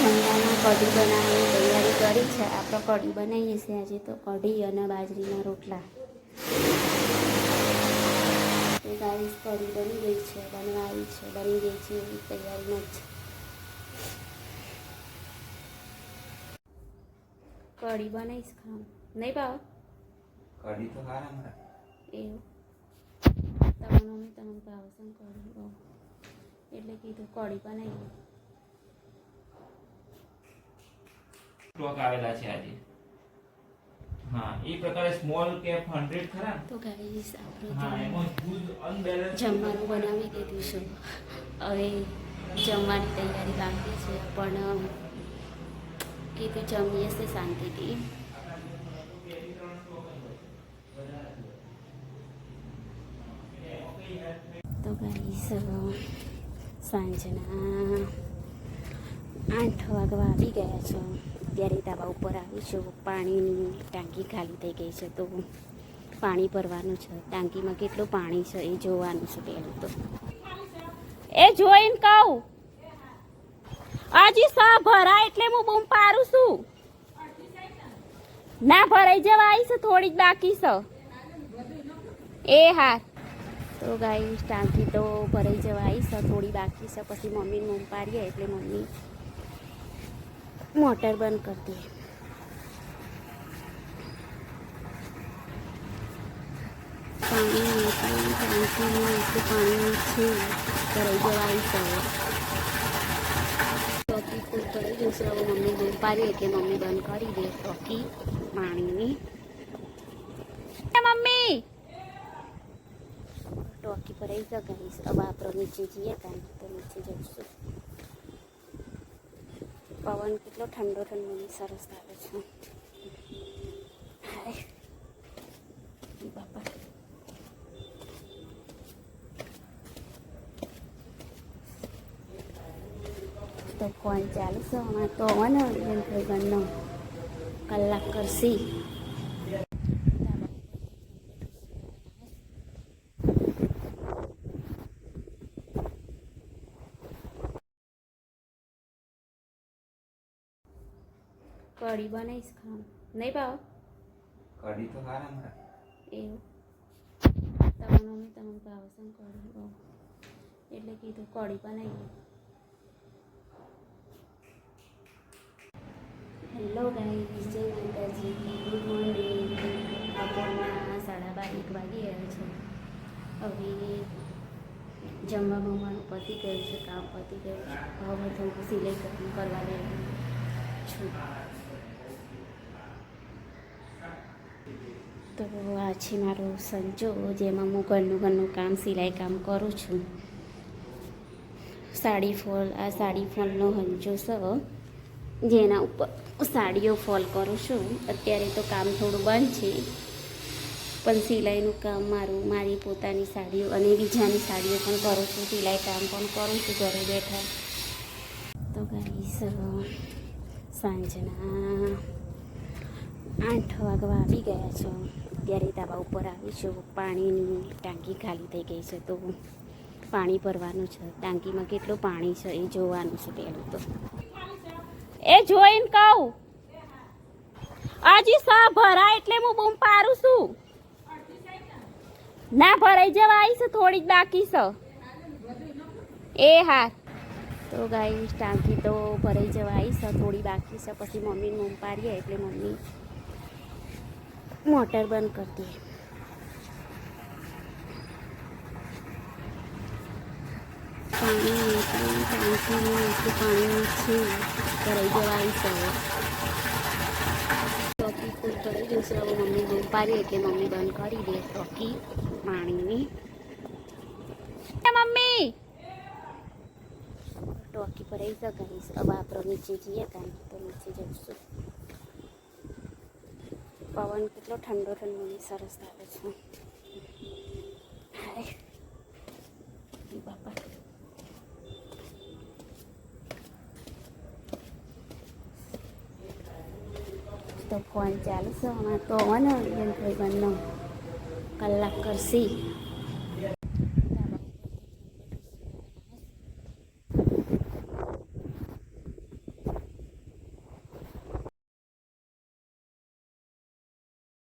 ઠંડામાં કઢી બનાવવાની તૈયારી કરી છે. આપણે કઢી બનાવીએ છીએ આજે તો કઢી અને બાજરીના રોટલા. તો ગાઈસ કઢી બની ગઈ છે, બની ગઈ છે એવી તૈયારીમાં જ. કઢી બનાવીશ ખામ નહીં ભાવ કઢી તો ખારા મારા એવું તમારું મમ્મી તમને ભાવશે કઢી બહુ એટલે કીધું કઢી બનાવી. સ્ટોક આવેલા છે આજે. હા એ પ્રકારે સ્મોલ કેપ 100 ખરા. તો ગાઈસ આપણે હા એમાં ફૂલ અનબેલેન્સ જમવાનું બનાવી દીધું છે. હવે જમવાની તૈયારી બાકી છે, પણ કીધું જમીએ છે શાંતિથી. તો ગાઈસ સાંજના 8 વાગવા આવી ગયા છે. ત્યારે ધાબા ઉપર આવી છું. પાણીની ટાંકી ખાલી થઈ ગઈ છે, તો પાણી ભરવાનું છે. ટાંકીમાં કેટલું પાણી છે એ જોવાનું છે પહેલું તો. એ જોઈને કહું હજી સા ભરાય એટલે હું બૂમ પાડું છું. ના ભરાઈ જવા આવી છે, થોડી જ બાકી છે. એ હા તો ગાઈસ ટાંકી તો ભરાઈ જવા આવી છે, થોડી બાકી છે. પછી મમ્મીને બૂમ પાડીએ એટલે મમ્મી મોટર બંધ કરી દે. પાણી ટાંકીમાં એટલું પાણી છે, ભરાઈ જવા આવી છે. ટોકી ફૂલ કરી જશે. હવે મમ્મી બૂમ પાડીએ કે મમ્મી બંધ કરી દે ટોકી પાણીની. મમ્મી ટોકી ભરાઈ જઈશ. હવે આપણે નીચે જઈએ કાંઈ તો નીચે જઈશું. પવન કેટલો ઠંડો સરસ આવે છે. હાય બાપા તો ફોન ચાલુ છે હમણાં તો આવવાનો ભાઈબંધનો કલાક કરશી. કઢી બનાવીશ ખામ નહીં ભાવ કઢી તો ખારા મારા એવું તમારું મમ્મી તમને ભાવશે કઢી બહુ એટલે કીધું કઢી બનાવી. હેલો ગાઈસ, જય માતાજી, ગુડ મોર્નિંગ. બપોરના 12:30 વાગી ગયા છે. હવે જમવા બમવાનું પતી ગયું છે, કામ પતી ગયું છે. હવે થોડું સિલાઈ કરવા લેવાનું છું. તો આ છે મારો સંચો, જેમાં હું ઘરનું કામ સિલાઈ કામ કરું છું. સાડી ફોલનો હંચો છે, જેના ઉપર સાડીઓ ફોલ કરું છું. અત્યારે તો કામ થોડું બંધ છે, પણ સિલાઈનું કામ મારી પોતાની સાડીઓ અને બીજાની સાડીઓ પણ કરું છું. સિલાઈ કામ પણ કરું છું ઘરે બેઠા. તો ગાઈસ સાંજના 8 વાગવા આવી ગયા છે. ત્યારે ધાબા ઉપર આવી છું. પાણીની ટાંકી ખાલી થઈ ગઈ છે, તો પાણી ભરવાનું છે. ટાંકીમાં કેટલું પાણી છે એ જોવાનું છે પહેલું તો. એ જોઈને કહું હજી સા ભરાય એટલે હું બૂમ પાડું છું. ના ભરાઈ જવા આવી છે, થોડી જ બાકી છે. એ હા તો ગાઈસ ટાંકી તો ભરાઈ જવા આવી છે, થોડી બાકી છે. પછી મમ્મીને બૂમ પાડીએ એટલે મમ્મી મોટર બંધ કરી દે. પાણી ટાંકીમાં એટલું પાણી છે, ભરાઈ જવા આવી છે. ટોકી ફૂલ કરી જશે. હવે મમ્મી બૂમ પાડીએ કે મમ્મી બંધ કરી દે ટોકી પાણીની. મમ્મી ટોકી ભરાઈ જઈશ. હવે આપણે નીચે જઈએ કાંઈ તો નીચે જઈશું. પવન કેટલો ઠંડો સરસ આવે છે. હાય બાપા તો ફોન ચાલુ છે હમણાં તો આવવાનો ભાઈબંધનો કલાક કરશી.